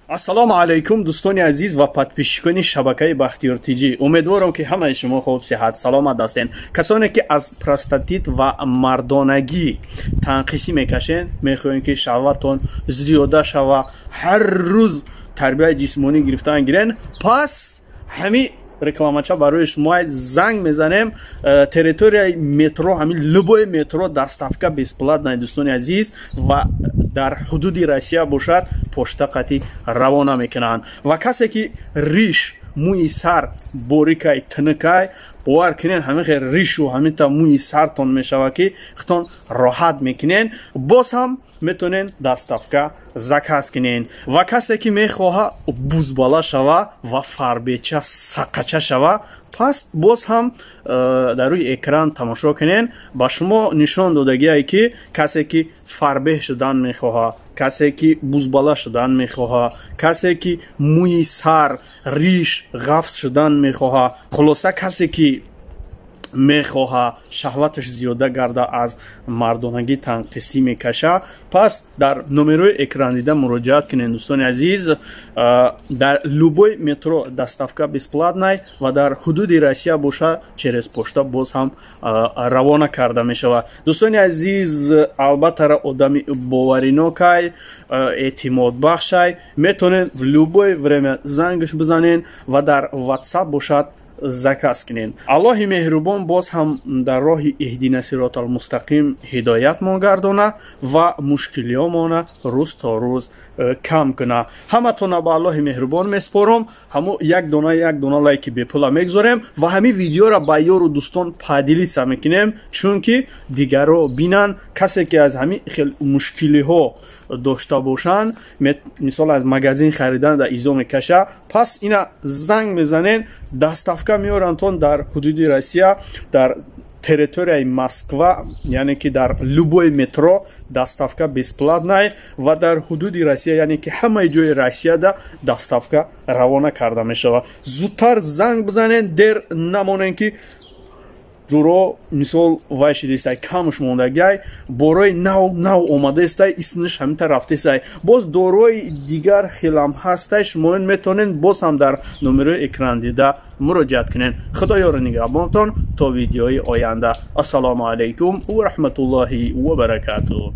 ассалому алайкум дӯстони азиз ва подписчикони шабакаи Бахтиёр ТG. Умедворам ки ҳамаи шумо хуб сиҳат саломат ҳастед. Касоне ки аз простатит ва мардонагӣ танқисӣ мекашед, мехоҳем ки шаҳватон зиёда шава, ҳар рӯз тарбияи ҷисмонӣ гирифтан гирен, пас ҳамин рекламача барои шумо занг мезанем. Территорияи метро, ҳамин любой метро доставка бесплатная дӯстони азиз ва дар ҳудуди Россия бошад, почта қати равона мекунанд. Ва касе ки риш, мӯи сар борикай, тинакай бовар кунен, ҳамин хел ришу ҳаминта мӯи сартон мешава ки хитон роҳат мекунен, боз ҳам метонен доставка заказ кунен. Ва касе ки мехоҳа бузбала шава ва фарбеча сақача шава, пас боз ҳам дар рӯи экран тамошо кунен. Ба шумо нишон додагие ки касе ки фарбеҳ шудан мехоҳа, касе ки бузбала шудан мехоҳа, касе ки мӯи сар, риш, ғафс шудан мехоҳа, хулоса касе ки мехоҳа шаҳваташ зиёда гарда аз мардонагӣ танқисӣ мекаша, пас дар номерои экранdiда муроҷиат кунед дӯстони азиз. Дар любой метро доставка бесплатная ва дар ҳудуди Россия боша через почта боз ҳам равона карда мешава. Дӯстони азиз, албатта одами боваринокай, эътимодбахшай, метонед в любое время зангаш бизанен ва дар WhatsApp бошад заказ кунен. Аллоҳи меҳрубон боз ҳам дар роҳи иҳдина сиротал мустақим ҳидоятмон гардона ва мушкилиёмона рӯз то рӯз кам куна. Ҳаматона ба Аллоҳи меҳрубон меспорам. ҳамо як дона лайки бепула мегузорем ва ҳамин видеоро ба ёру дӯстон падилица мекунем, чунки дигарро бинан. касе ки аз ҳамин хел мушкилиҳо дошта бошанд, мисол аз магазин харидан да изо мекаша, пас ина занг мезанен, доставка меорантон дар ҳудуди Россия, дар территорияи Москва, яъне ки дар любой метро доставка бесплатная ва дар ҳудуди Россия, яъне ки ҳамаи ҷои Россияда доставка равона карда мешава. зудтар занг бизанен, дер намонен ки ҷуро мисол вай шидистай камуш мондагай, борои нав омадаистай, исмиш ҳамита рафтистай, боз дорои дигар хелам ҳастай, шумо метонен боз ҳам дар номерои экранdiда муроҷиат кунен. Худо ёри нигаҳбонтон то видеои оянда. Ассалому алайкум ва раҳматуллоҳи ва баракатуҳ.